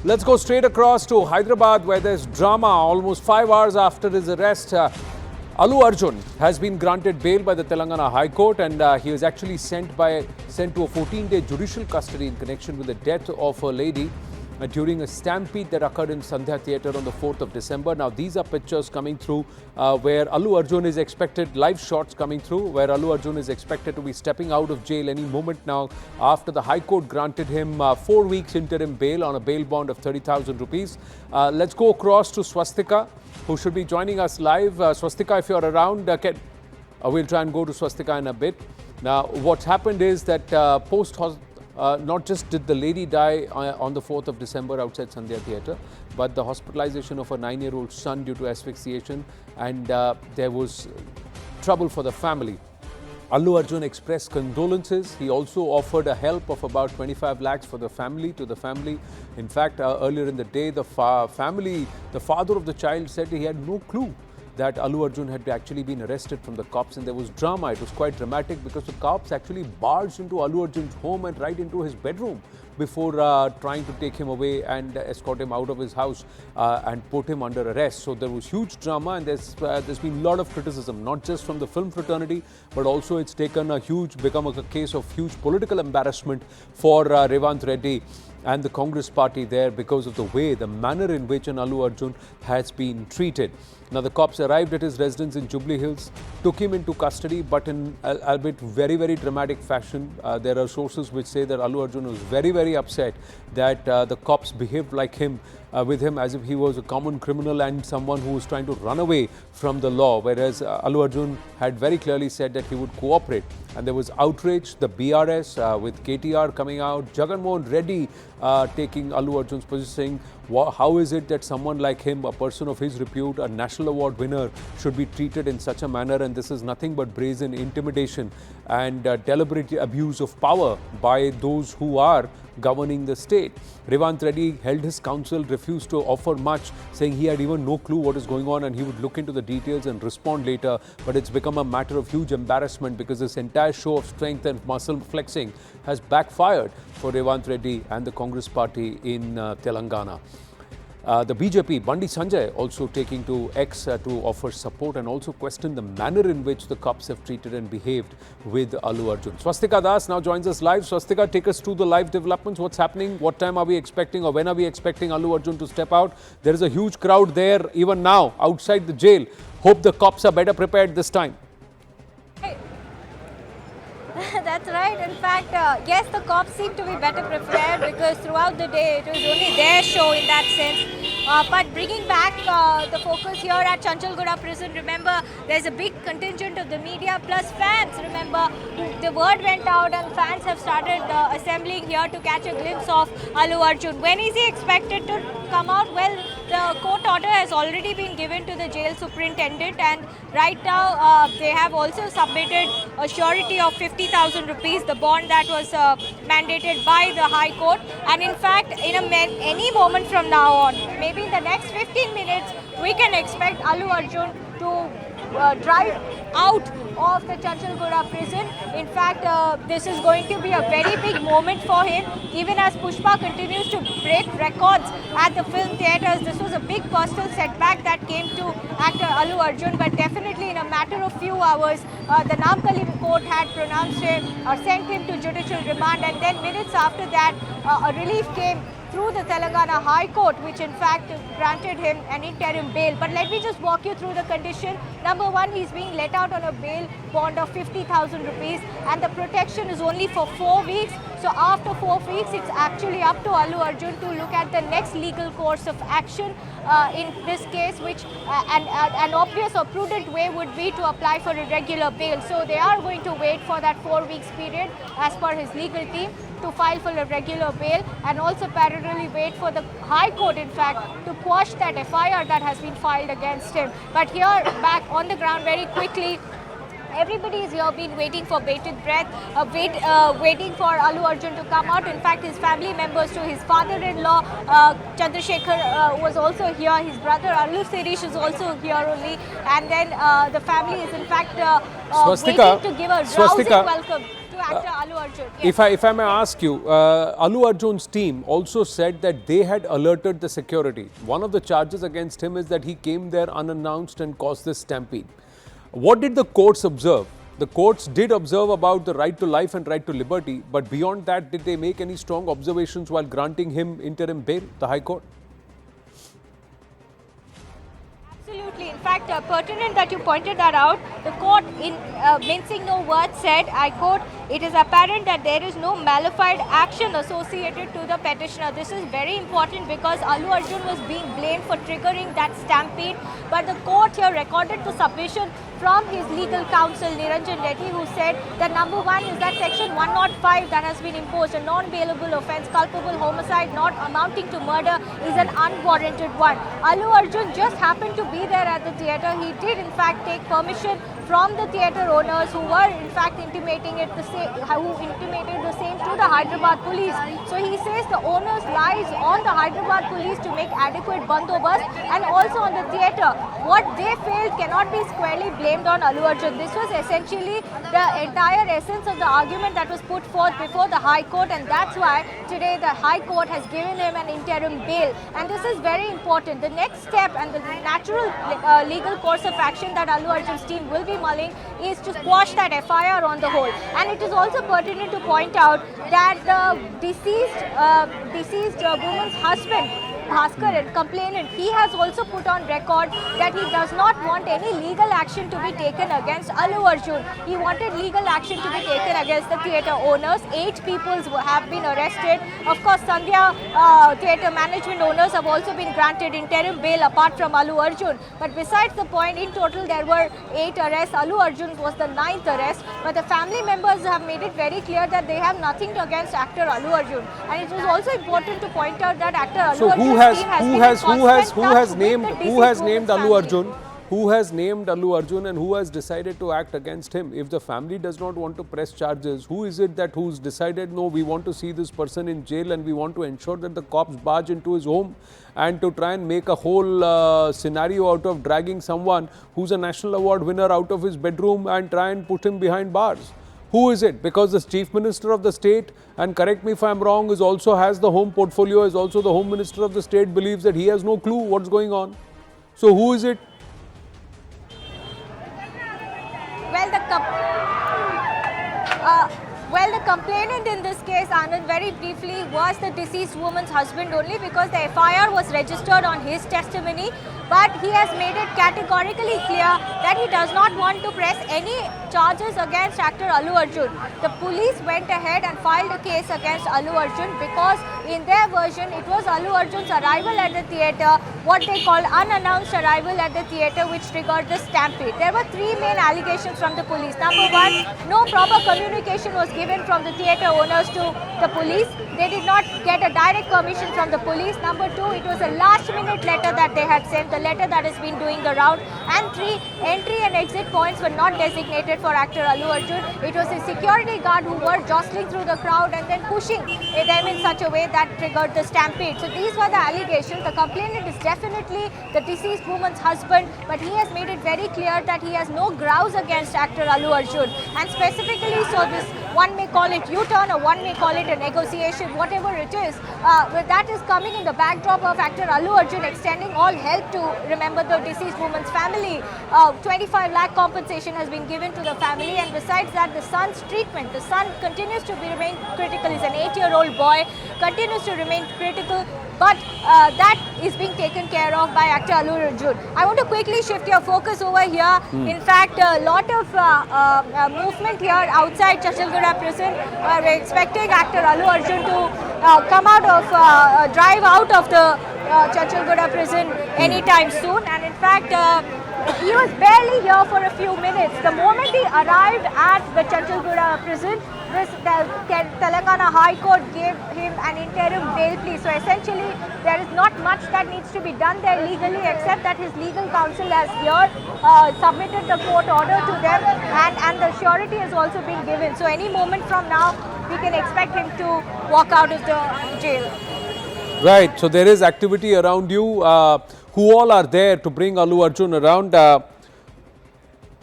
Let's go straight across to Hyderabad, where there's drama. Almost 5 hours after his arrest, Allu Arjun has been granted bail by the Telangana High Court, and he was actually sent to a 14-day judicial custody in connection with the death of a lady during a stampede that occurred in Sandhya Theatre on the 4th of December. Now, these are pictures coming through where Allu Arjun is expected, live shots coming through, where Allu Arjun is expected to be stepping out of jail any moment now after the High Court granted him 4 weeks interim bail on a bail bond of 30,000 rupees. Let's go across to Swastika, who should be joining us live. Swastika, if you're around, we'll try and go to Swastika in a bit. Now, what's happened is that not just did the lady die on the 4th of December outside Sandhya Theatre, but the hospitalization of a 9-year-old son due to asphyxiation, and there was trouble for the family. Allu Arjun expressed condolences. He also offered a help of about 25 lakhs for the family, In fact, earlier in the day, the father of the child said he had no clue that Allu Arjun had actually been arrested from the cops, and there was drama. It was quite dramatic because the cops actually barged into Allu Arjun's home and right into his bedroom before trying to take him away and escort him out of his house and put him under arrest. So there was huge drama, and there's been a lot of criticism, not just from the film fraternity, but also it's become a case of huge political embarrassment for Revant Reddy and the Congress party there because of the manner in which an Allu Arjun has been treated. Now, the cops arrived at his residence in Jubilee Hills, took him into custody, but in a bit very, very dramatic fashion. There are sources which say that Allu Arjun was very, very upset that the cops behaved with him as if he was a common criminal and someone who was trying to run away from the law, whereas Allu Arjun had very clearly said that he would cooperate. And there was outrage, the BRS with KTR coming out, Jagan Mohan Reddy taking Allu Arjun's position, saying, how is it that someone like him, a person of his repute, a national award winner, should be treated in such a manner? And this is nothing but brazen intimidation and deliberate abuse of power by those who are governing the state. Revant Reddy held his counsel, refused to offer much, saying he had even no clue what is going on and he would look into the details and respond later. But it's become a matter of huge embarrassment because this entire show of strength and muscle flexing has backfired for Revant Reddy and the Congress party in Telangana. The BJP, Bandi Sanjay, also taking to X to offer support and also question the manner in which the cops have treated and behaved with Allu Arjun. Swastika Das now joins us live. Swastika, take us through the live developments. What's happening? What time are we expecting, or when are we expecting Allu Arjun to step out? There is a huge crowd there even now outside the jail. Hope the cops are better prepared this time. That's right. In fact, yes, the cops seem to be better prepared because throughout the day it was only their show in that sense. But bringing back the focus here at Chanchalguda prison, remember there's a big contingent of the media plus fans. Remember, the word went out and fans have started assembling here to catch a glimpse of Allu Arjun. When is he expected to come out? Well, the court order has already been given to the jail superintendent, and right now they have also submitted a surety of 50,000 rupees, the bond that was mandated by the High Court. And in fact, in any moment from now on, maybe in the next 15 minutes, we can expect Allu Arjun to drive out of the Chanchalguda prison. In fact, this is going to be a very big moment for him. Even as Pushpa continues to break records at the film theatres, this was a big personal setback that came to actor Allu Arjun. But definitely in a matter of few hours, the Namkali court had pronounced him or sent him to judicial remand, and then minutes after that, a relief came through the Telangana High Court, which in fact granted him an interim bail. But let me just walk you through the condition. Number one, he's being let out on a bail bond of 50,000 rupees, and the protection is only for 4 weeks. So after 4 weeks, it's actually up to Allu Arjun to look at the next legal course of action in this case, which an obvious or prudent way would be to apply for a regular bail. So they are going to wait for that 4 weeks period as per his legal team to file for a regular bail, and also parallelly wait for the High Court, in fact, to quash that FIR that has been filed against him. But here, back on the ground very quickly, everybody is here been waiting for bated breath, waiting for Allu Arjun to come out. In fact, his family members, to his father-in-law, Chandrasekhar was also here. His brother, Allu Sirish, is also here only. And then the family is in fact waiting to give a rousing welcome to actor Allu Arjun. Yes. If I may ask you, Allu Arjun's team also said that they had alerted the security. One of the charges against him is that he came there unannounced and caused this stampede. What did the courts observe? The courts did observe about the right to life and right to liberty, but beyond that, did they make any strong observations while granting him interim bail, the High Court? Absolutely. In fact, pertinent that you pointed that out. The court, in mincing no words, said, I quote, "It is apparent that there is no malified action associated to the petitioner." This is very important because Allu Arjun was being blamed for triggering that stampede, but the court here recorded the submission from his legal counsel Niranjan Reddy, who said that number one is that section 105 that has been imposed, a non-bailable offence, culpable homicide not amounting to murder, is an unwarranted one. Allu Arjun just happened to be there at the theatre. He did in fact take permission from the theatre owners who were in fact intimating it who intimated the same to the Hyderabad police. So he says the onus lies on the Hyderabad police to make adequate bandobast and also on the theatre. What they failed cannot be squarely blamed on Allu Arjun. This was essentially the entire essence of the argument that was put forth before the High Court, and that's why today the High Court has given him an interim bail. And this is very important. The next step and the natural legal course of action that Allu Arjun's team will be mulling is to quash that FIR on the whole. And it is also pertinent to point out that the deceased woman's husband, Bhaskar, and complainant, he has also put on record that he does not want any legal action to be taken against Allu Arjun. He wanted legal action to be taken against the theatre owners. 8 people have been arrested. Of course, Sandhya theatre management owners have also been granted interim bail apart from Allu Arjun. But besides the point, in total there were 8 arrests. Allu Arjun was the 9th arrest. But the family members have made it very clear that they have nothing against actor Allu Arjun. And it is also important to point out that actor Allu Arjun who has named Allu Arjun? Who has named Allu Arjun and who has decided to act against him? If the family does not want to press charges, who is it that who's decided, no, we want to see this person in jail and we want to ensure that the cops barge into his home and to try and make a whole scenario out of dragging someone who's a national award winner out of his bedroom and try and put him behind bars? Who is it? Because the Chief Minister of the state, and correct me if I'm wrong, is also has the home portfolio, is also the Home Minister of the state, believes that he has no clue what's going on. So who is it? Well, the complainant in this case, Anand, very briefly, was the deceased woman's husband only because the FIR was registered on his testimony. But he has made it categorically clear that he does not want to press any charges against actor Allu Arjun. The police went ahead and filed a case against Allu Arjun because in their version, it was Allu Arjun's arrival at the theatre, what they call unannounced arrival at the theatre, which triggered the stampede. There were 3 main allegations from the police. Number 1, no proper communication was given from the theatre owners to the police. They did not get a direct permission from the police. Number 2, it was a last-minute letter that they had sent, the letter that has been doing the round. And 3, entry and exit points were not designated for actor Allu Arjun. It was a security guard who were jostling through the crowd and then pushing them in such a way that triggered the stampede. So these were the allegations. The complainant is definitely the deceased woman's husband, but he has made it very clear that he has no grouse against actor Allu Arjun. And specifically, so this, one may call it U-turn or one may call it a negotiation, whatever it is, that is coming in the backdrop of actor Allu Arjun extending all help to, remember, the deceased woman's family. 25 lakh compensation has been given to the family, and besides that, the son's treatment. The son continues to remain critical. He's an 8-year-old boy, continues to remain critical, but that is being taken care of by actor Allu Arjun. I want to quickly shift your focus over here. In fact, a lot of movement here outside Chanchalguda prison. We're expecting actor Allu Arjun to come out of, drive out of the Chanchalguda prison anytime soon. And in fact, he was barely here for a few minutes. The moment he arrived at the Chanchalguda prison, the Telangana High Court gave him an interim bail plea. So essentially, there is not much that needs to be done there legally, except that his legal counsel has here submitted the court order to them, and the surety has also been given. So any moment from now, we can expect him to walk out of the jail. Right. So there is activity around you. Who all are there to bring Allu Arjun around?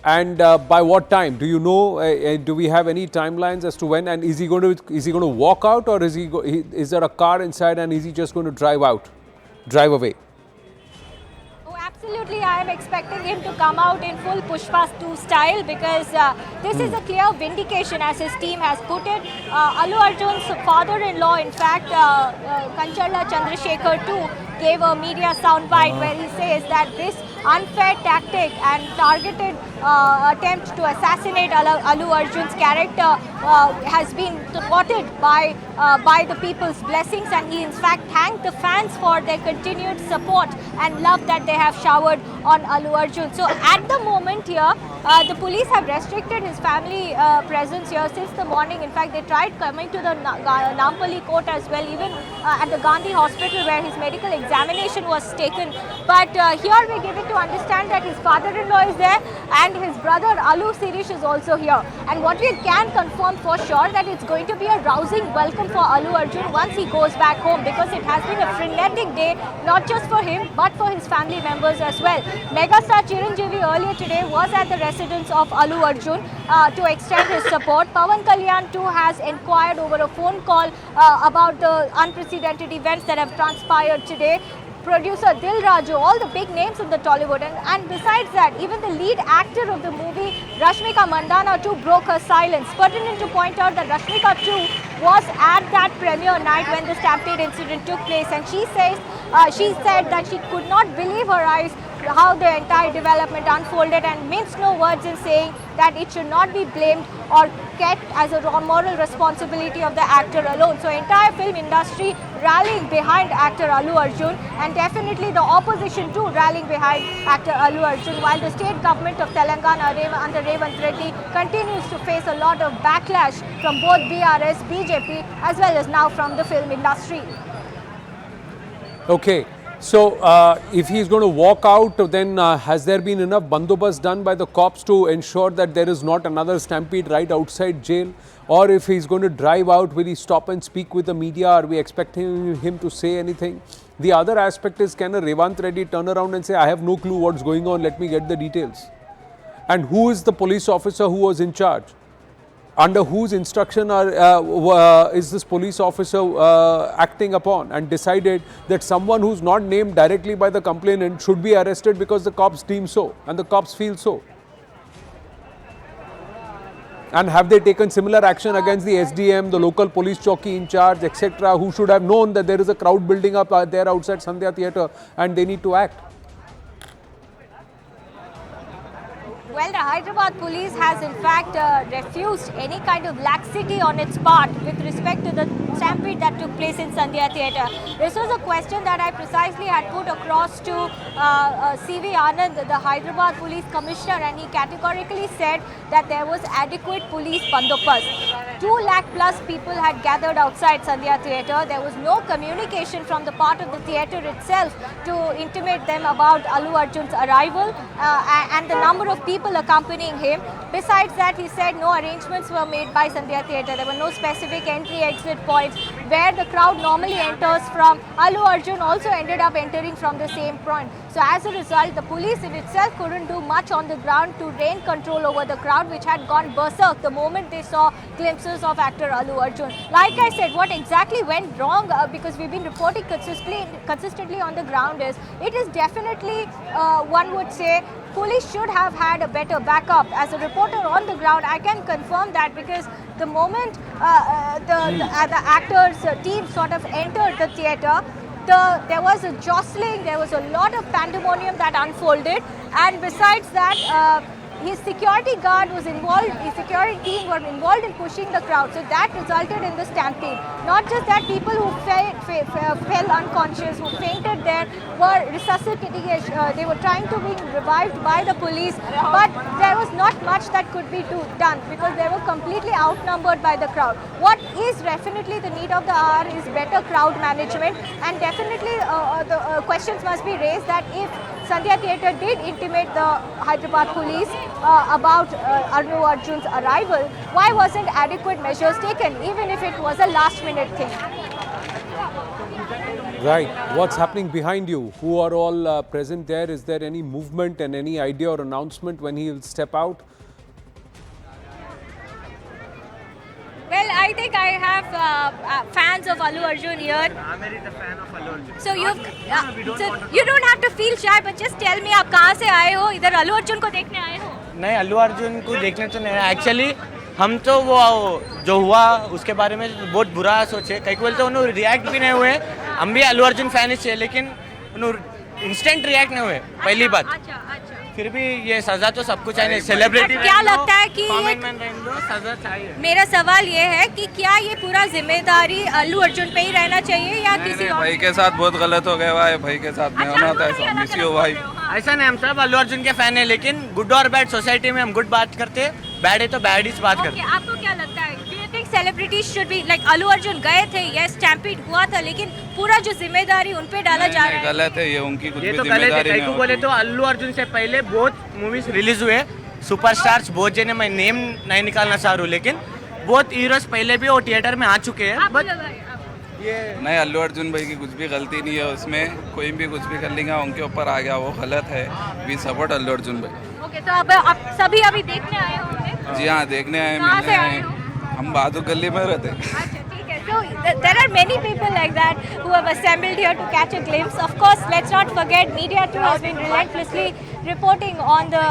And by what time? Do you know? Do we have any timelines as to when? And is he going to walk out, or is there a car inside, and is he just going to drive away? Oh, absolutely. I am expecting him to come out in full Pushpa 2 style, because this is a clear vindication, as his team has put it. Allu Arjun's father-in-law, in fact, Chandrasekhar too, gave a media soundbite where he says that this unfair tactic and targeted attempt to assassinate Allu Arjun's character has been thwarted by the people's blessings, and he in fact thanked the fans for their continued support and love that they have showered on Allu Arjun. So at the moment here, the police have restricted his family presence here since the morning. In fact, they tried coming to the Nampally court as well, even at the Gandhi hospital where his medical examination was taken. But here we give it to understand that his father-in-law is there and his brother Allu Sirish is also here. And what we can confirm for sure, that it's going to be a rousing welcome for Allu Arjun once he goes back home, because it has been a frenetic day, not just for him but for his family members as well. Megastar Chiranjeevi earlier today was at the residence of Allu Arjun to extend his support. Pawan Kalyan too has inquired over a phone call about the unprecedented events that have transpired today. Producer Dil Raju, all the big names in the Tollywood, and besides that, even the lead actor of the movie, Rashmika Mandana too, broke her silence. Pertinent to point out that Rashmika too was at that premiere night when the stampede incident took place, and she said that she could not believe her eyes how the entire development unfolded, and minced no words in saying that it should not be blamed or kept as a moral responsibility of the actor alone. So entire film industry rallying behind actor Allu Arjun, and definitely the opposition too rallying behind actor Allu Arjun, while the state government of Telangana under Remand Reddy continues to face a lot of backlash from both BRS, BJP as well as now from the film industry. Okay. So, if he is going to walk out, then has there been enough bandobast done by the cops to ensure that there is not another stampede right outside jail? Or if he is going to drive out, will he stop and speak with the media? Are we expecting him to say anything? The other aspect is, can a Revant Reddy turn around and say, I have no clue what's going on, let me get the details? And who is the police officer who was in charge? Under whose instruction is this police officer acting upon, and decided that someone who's not named directly by the complainant should be arrested because the cops deem so and the cops feel so? And have they taken similar action against the SDM, the local police chowki in charge, etc., who should have known that there is a crowd building up there outside Sandhya Theatre and they need to act? Well, the Hyderabad police has in fact refused any kind of laxity on its part with respect to the stampede that took place in Sandhya Theatre. This was a question that I precisely had put across to CV Anand, the Hyderabad police commissioner, and he categorically said that there was adequate police bandobast. 2 lakh plus people had gathered outside Sandhya Theatre. There was no communication from the part of the theatre itself to intimate them about Allu Arjun's arrival and the number of people accompanying him. Besides that, he said no arrangements were made by Sandhya Theatre. There were no specific entry-exit points where the crowd normally enters from. Allu Arjun also ended up entering from the same point. So as a result, the police in itself couldn't do much on the ground to rein control over the crowd, which had gone berserk the moment they saw glimpses of actor Allu Arjun. Like I said, what exactly went wrong, because we've been reporting consistently on the ground, is it is definitely, one would say, police should have had a better backup. As a reporter on the ground, I can confirm that, because the moment the actors' team sort of entered the theatre, there was a jostling, there was a lot of pandemonium that unfolded, and besides that, his security guard was involved, his security team were involved in pushing the crowd. So that resulted in the stampede. Not just that, people who fell unconscious, who fainted there, were resuscitated, they were trying to be revived by the police, but there was not much that could be done because they were completely outnumbered by the crowd. What is definitely the need of the hour is better crowd management, and definitely the questions must be raised that if Sandhya Theatre did intimate the Hyderabad police about Allu Arjun's arrival, why wasn't adequate measures taken, even if it was a last-minute thing? Right. What's happening behind you? Who are all present there? Is there any movement and any idea or announcement when he will step out? Well, I think I have fans of Allu Arjun here. I'm very the fan of Allu Arjun. So you don't have to feel shy, but just tell me आप कहाँ से आए हो? इधर Allu Arjun को देखने आए हो? नहीं, अल्लू अर्जुन को देखने तो नहीं, एक्चुअली हम तो वो जो हुआ उसके बारे में बहुत बुरा सोचे, कई बोलते उन्होंने रिएक्ट भी नहीं हुए. हम भी अल्लू अर्जुन फैन ही, लेकिन उन्होंने इंस्टेंट रिएक्ट नहीं हुए. पहली बात. अच्छा. फिर भी ये सजा तो सबको चाहिए. सेलिब्रिटी क्या लगता है कि सजा चाहिए. मेरा सवाल ये है कि क्या ये पूरा जिम्मेदारी अल्लू अर्जुन पे ही रहना चाहिए या किसी और? भाई के साथ बहुत गलत हो गया भाई. भाई के साथ नहीं होना था ऐसा. मिस यू भाई. ऐसा नहीं, हम सब अल्लू अर्जुन के फैन है, लेकिन गुड और बैड सोसाइटी में हम गुड बात करते, बैड है तो बैड ही बात करते. आपको क्या लगता है? Do you think celebrities should be like Allu Arjun गए थे, यस स्टैम्पीड हुआ था, लेकिन पूरा जो जिम्मेदारी उन पे डाला जा रहा है? गलत है ये, उनकी कुछ ये भी तो गलत है. जिम्मेदारी कई नहीं को होती. बोले तो अल्लू अर्जुन से पहले बहुत मूवीज रिलीज हुए, सुपरस्टार्स बहुत जने, मैं नेम नहीं निकालना चाह रहा हूँ, लेकिन बहुत हीरोज पहले भी वो थिएटर में आ चुके हैं. बट ये नहीं, अल्लू अर्जुन भाई की कुछ भी गलती नहीं है उसमें. कोई भी कुछ भी कर लेगा, उनके ऊपर आ गया, वो गलत है. वी सपोर्ट अल्लू अर्जुन भाई. ओके, तो अब आप सभी अभी देखने आए हो उन्हें? जी हाँ, देखने आए, कहाँ से मिलने आए आए. हो? हम बहादुर गली में रहते. अच्छा, ठीक है. So there are many people like that who have assembled here to catch a glimpse. Of course, let's not forget media too has been relentlessly reporting on the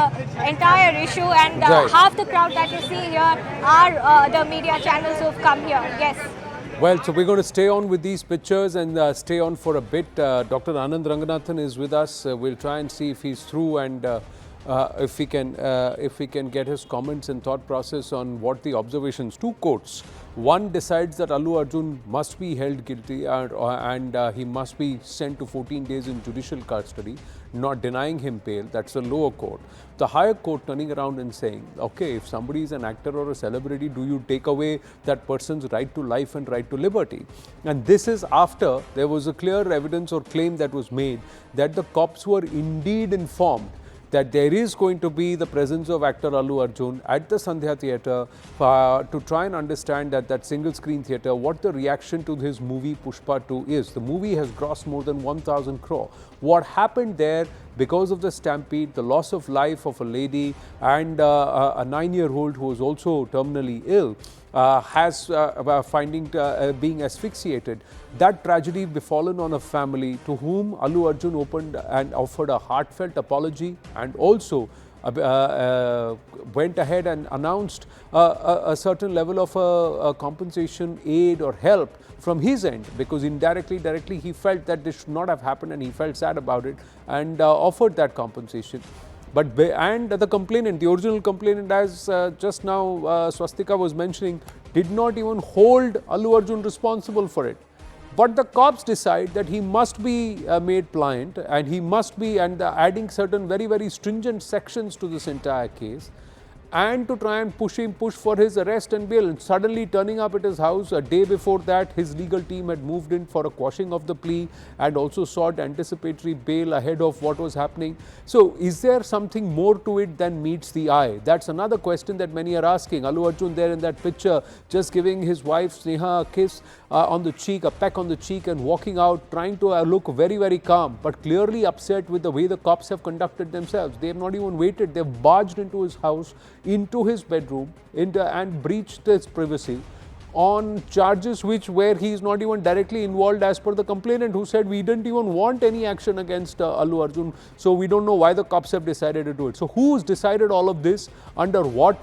entire issue, and Right. half the crowd that you see here are the media channels who have come here. Yes. Well, so we're going to stay on with these pictures and stay on for a bit. Dr. Anand Ranganathan is with us. We'll try and see if he's through and if we can get his comments and thought process on what the observations. Two courts. One decides that Allu Arjun must be held guilty and he must be sent to 14 days in judicial custody, not denying him bail. That's the lower court. The higher court turning around and saying, okay, if somebody is an actor or a celebrity, do you take away that person's right to life and right to liberty? And this is after there was a clear evidence or claim that was made that the cops were indeed informed that there is going to be the presence of actor Allu Arjun at the Sandhya Theatre to try and understand that single screen theatre, what the reaction to his movie Pushpa 2 is. The movie has grossed more than 1,000 crore. What happened there because of the stampede, the loss of life of a lady and a 9-year-old who was also terminally ill, being asphyxiated. That tragedy befallen on a family to whom Allu Arjun opened and offered a heartfelt apology and also went ahead and announced a certain level of a compensation, aid or help from his end, because directly he felt that this should not have happened and he felt sad about it and offered that compensation. But the complainant, the original complainant, as just now Swastika was mentioning, did not even hold Allu Arjun responsible for it. But the cops decide that he must be made pliant and he must be, and adding certain very stringent sections to this entire case, and to try and push for his arrest and bail. And suddenly turning up at his house a day before that, his legal team had moved in for a quashing of the plea and also sought anticipatory bail ahead of what was happening. So is there something more to it than meets the eye? That's another question that many are asking. Allu Arjun there in that picture just giving his wife Sneha a kiss on the cheek, a peck on the cheek, and walking out trying to look very calm, but clearly upset with the way the cops have conducted themselves. They have not even waited. They have barged into his house, into his bedroom, and breached his privacy on charges where he is not even directly involved, as per the complainant, who said we didn't even want any action against Allu Arjun, so we don't know why the cops have decided to do it. So who's decided all of this, under what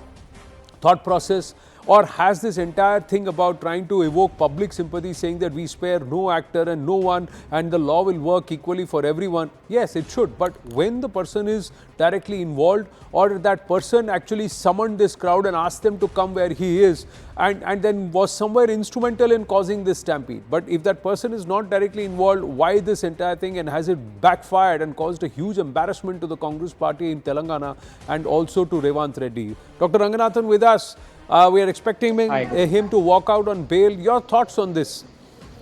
thought process? Or has this entire thing about trying to evoke public sympathy, saying that we spare no actor and no one and the law will work equally for everyone? Yes, it should. But when the person is directly involved, or that person actually summoned this crowd and asked them to come where he is and then was somewhere instrumental in causing this stampede. But if that person is not directly involved, why this entire thing, and has it backfired and caused a huge embarrassment to the Congress party in Telangana and also to Revant Reddy? Dr. Ranganathan with us. We are expecting him to walk out on bail. Your thoughts on this?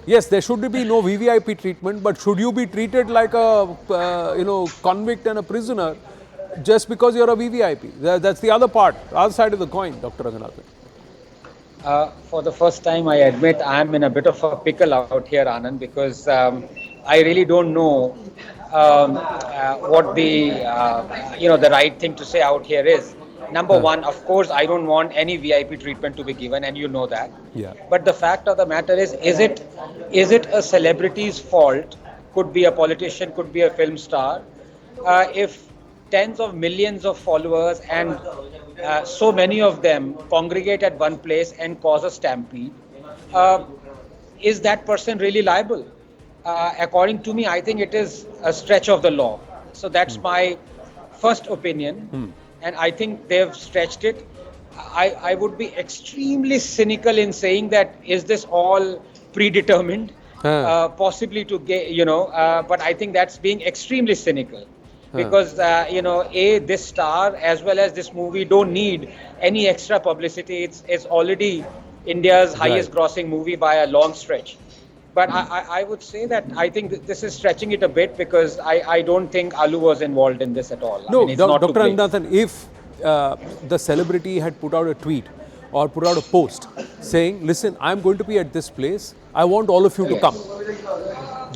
Yes, there should be no VVIP treatment, but should you be treated like a convict and a prisoner just because you're a VVIP? That's the other part, other side of the coin, Dr. Ranganathan. For the first time, I admit I'm in a bit of a pickle out here, Anand, because I really don't know what the the right thing to say out here is. Number Huh. one, of course, I don't want any VIP treatment to be given, and you know that. Yeah. But the fact of the matter is it a celebrity's fault? Could be a politician, could be a film star. If tens of millions of followers and so many of them congregate at one place and cause a stampede, uh, is that person really liable? According to me, I think it is a stretch of the law. So that's my first opinion, and I think they've stretched it. I would be extremely cynical in saying that is this all predetermined, Huh. possibly to get, but I think that's being extremely cynical Huh. because, this star as well as this movie don't need any extra publicity. It's already India's highest Right. grossing movie by a long stretch. But I would say that I think this is stretching it a bit because I don't think Allu was involved in this at all. I No, mean, it's not to Dr. blame. Ananthan, if the celebrity had put out a tweet or put out a post saying, listen, I'm going to be at this place, I want all of you to Yes. come.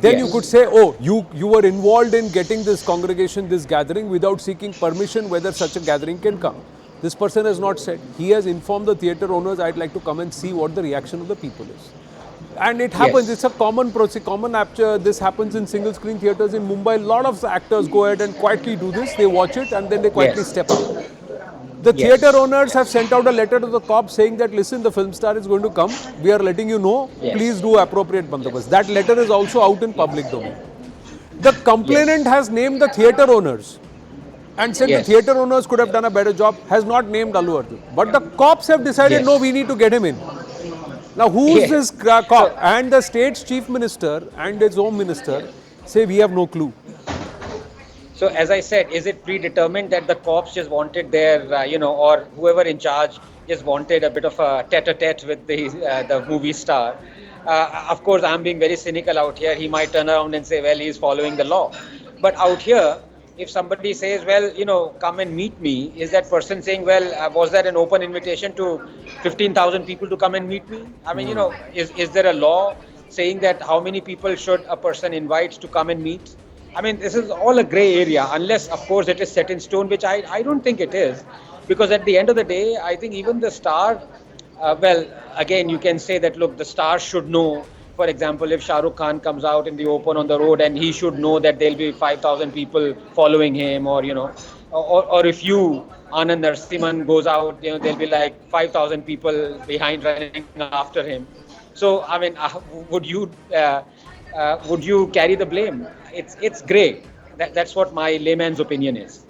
Then you Yes. could say, oh, you were involved in getting this congregation, this gathering without seeking permission whether such a gathering can come. This person has not said. He has informed the theatre owners, I'd like to come and see what the reaction of the people is. And it happens, Yes. it's a common process, common apture. This happens in single screen theatres in Mumbai. A lot of actors go ahead and quietly do this. They watch it and then they quietly Yes. step out. The Yes. theatre owners have sent out a letter to the cops saying that, listen, the film star is going to come. We are letting you know. Yes. Please do appropriate bandobast. That letter is also out in public domain. The complainant Yes. has named the theatre owners and said Yes. the theatre owners could have done a better job, has not named Allu Arjun. But the cops have decided, Yes. no, we need to get him in. Now, who's Yes. this cop? And the state's chief minister and its home minister say we have no clue. So as I said, is it predetermined that the cops just wanted their, or whoever in charge just wanted a bit of a tete-a-tete with the movie star? Of course, I'm being very cynical out here. He might turn around and say, well, he's following the law. But out here, if somebody says, well, come and meet me, is that person saying, well, was that an open invitation to 15,000 people to come and meet me? I mean, is there a law saying that how many people should a person invite to come and meet? I mean, this is all a grey area, unless, of course, it is set in stone, which I don't think it is. Because at the end of the day, I think even the star, again, you can say that, look, the star should know. For example, if Shah Rukh Khan comes out in the open on the road and he should know that there'll be 5,000 people following him, or if you, Anand Narasimhan, goes out, there'll be like 5,000 people behind running after him. So, I mean, would you carry the blame? It's grey. That's what my layman's opinion is.